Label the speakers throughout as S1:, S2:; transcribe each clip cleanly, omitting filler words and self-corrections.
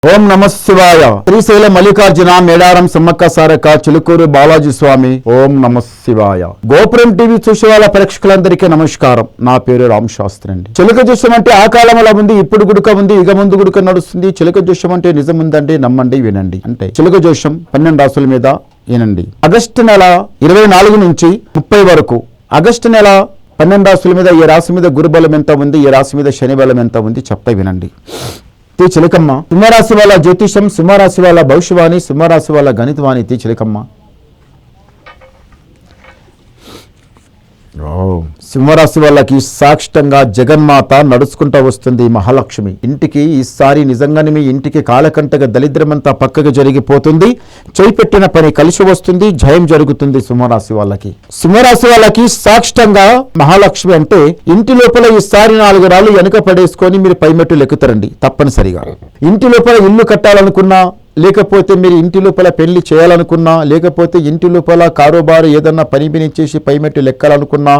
S1: ఓం నమ శివాయ. శ్రీశైల మల్లికార్జున మేడారం సమ్మక్క సారక్క చిలుకూరు బాలాజీ స్వామి. ఓం నమ శివాయ. గోపురం టీవీ చూసే వాళ్ళ ప్రేక్షకులందరికీ నమస్కారం. నా పేరు రామ్ శాస్త్రి అండి. చిలుక జోషం అంటే ఆ కాలంలో ఉంది, ఇప్పుడు గుడుక ఉంది, ఇక ముందు గుడుక నడుస్తుంది. చిలుక జోషం అంటే నిజం ఉందండి, నమ్మండి, వినండి. అంటే చిలుక జోషం 12 రాసుల మీద వినండి. ఆగస్టు నెల 24 నుంచి 30 వరకు, ఆగస్టు నెల 12 రాసుల మీద ఏ రాశి మీద గురుబలం ఎంత ఉంది, ఏ రాశి మీద శని బలం ఎంత ఉంది చెప్తా వినండి. చిలకమ్మ సింహరాశి వాళ్ళ జ్యోతిషం, సింహరాశి వాళ్ళ భవిష్యవాణి, సింహరాశి వాళ్ళ గణితవాణి. చిలకమ్మ సింహరాశి వాళ్ళకి సాక్షితంగా జగన్మాత నడుచుకుంటూ వస్తుంది. మహాలక్ష్మి ఇంటికి ఈసారి నిజంగానే మీ ఇంటికి కాలకంటగా దరిద్రమంతా పక్కకు జరిగిపోతుంది. చేయిపెట్టిన పని కలిసి వస్తుంది, జయం జరుగుతుంది. సింహరాశి వాళ్ళకి సాక్షితంగా మహాలక్ష్మి అంటే ఇంటి లోపల ఈసారి 4 రాళ్ళు వెనుక పడేసుకొని మీరు పైమెట్టులు ఎక్కుతారండి తప్పనిసరిగా. ఇంటి లోపల ఇల్లు కట్టాలనుకున్నా, లేకపోతే మీరు ఇంటి లోపల పెళ్లి చేయాలనుకున్నా, లేకపోతే ఇంటి లోపల కారోబారు ఏదన్నా పని చేసి పైమెట్టు లెక్కాలనుకున్నా,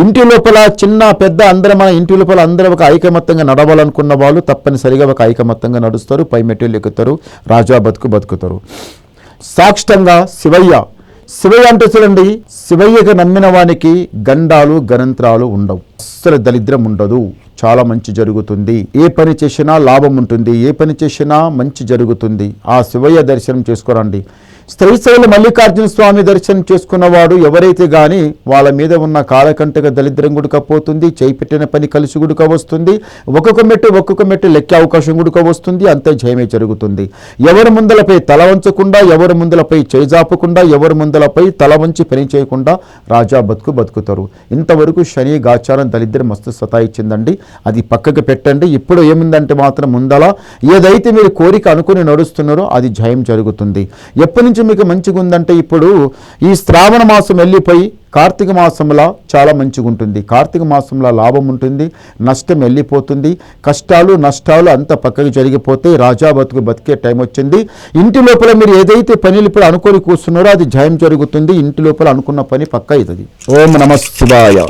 S1: ఇంటి లోపల చిన్న పెద్ద అందరం మన ఇంటి లోపల అందరూ ఒక ఐకమత్యంగా నడవాలనుకున్న వాళ్ళు తప్పనిసరిగా ఒక ఐకమత్యంగా నడుస్తారు, పైమెట్టు ఎక్కుతారు, రాజా బతుకుతారు. సాక్షితంగా శివయ్య అంటే చూడండి, శివయ్యకు నమ్మిన వానికి గండాలు గణంత్రాలు ఉండవు, అస్సలు దరిద్రం ఉండదు, చాలా మంచి జరుగుతుంది. ఏ పని చేసినా లాభం ఉంటుంది, ఏ పని చేసినా మంచి జరుగుతుంది. ఆ శివయ్య దర్శనం చేసుకోరండి. శ్రీశైల మల్లికార్జున స్వామి దర్శనం చేసుకున్నవాడు ఎవరైతే గాని వాళ్ళ మీద ఉన్న కాలకంటగా దరిద్రం గుడిక పోతుంది, చేయిపెట్టిన పని కలిసి గుడిక వస్తుంది, ఒక్కొక్క మెట్టు లెక్కే అవకాశం గుడిక వస్తుంది. అంతే జయమే జరుగుతుంది. ఎవరి ముందలపై తల వంచకుండా, ఎవరి ముందలపై చేజాపకుండా, ఎవరి ముందలపై తల వంచి పని చేయకుండా రాజా బతుకుతారు. ఇంతవరకు శని గాచారం దరిద్రం మస్తు సతాయిచ్చిందండి, అది పక్కకు పెట్టండి. ఇప్పుడు ఏముందంటే మాత్రం ముందల ఏదైతే మీరు కోరిక అనుకుని నడుస్తున్నారో అది జయం జరుగుతుంది. ఎప్పటి నుంచి మీకు మంచిగా ఉందంటే, ఇప్పుడు ఈ శ్రావణ మాసం వెళ్ళిపోయి కార్తీక మాసంలో చాలా మంచిగా ఉంటుంది. కార్తీక మాసంలో లాభం ఉంటుంది, నష్టం వెళ్ళిపోతుంది, కష్టాలు నష్టాలు అంత పక్కకి జరిగిపోతే రాజా బతికే టైం వచ్చింది. ఇంటి లోపల మీరు ఏదైతే పనులు ఇప్పుడు అనుకొని కూర్చున్నారో అది జయం జరుగుతుంది. ఇంటి లోపల అనుకున్న పని పక్క అవుతుంది. ఓం నమ శివాయ.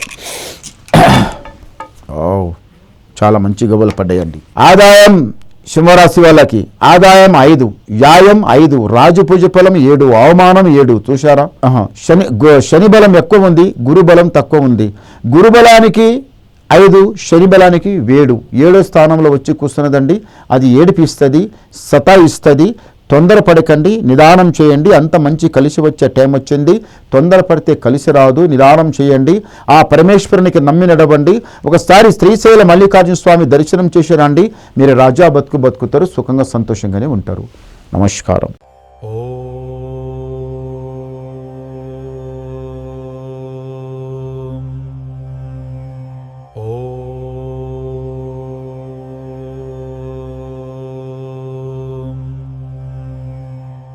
S1: చాలా మంచి గవ్వలు పడ్డాయండి. ఆదాయం సింహరాశి వాళ్ళకి ఆదాయం 5, వ్యాయం 5, రాజు పూజ ఫలం 7, అవమానం 7. చూశారా? శని బలం ఎక్కువ ఉంది, గురు బలం తక్కువ ఉంది. గురు బలానికి 5, శని బలానికి 7. 7వ స్థానంలో వచ్చి కూర్చున్నదండి. అది ఏడిపిస్తుంది, సతాయిస్తుంది. తొందరపడకండి, నిదానం చేయండి. అంత మంచి కలిసి వచ్చే టైం వచ్చింది. తొందరపడితే కలిసి రాదు, నిదానం చేయండి. ఆ పరమేశ్వరునికి నమ్మి నడవండి. ఒకసారి శ్రీశైల మల్లికార్జున స్వామి దర్శనం చేసి రండి. మీరు రాజా బతుకుతారు, సుఖంగా సంతోషంగానే ఉంటారు. నమస్కారం.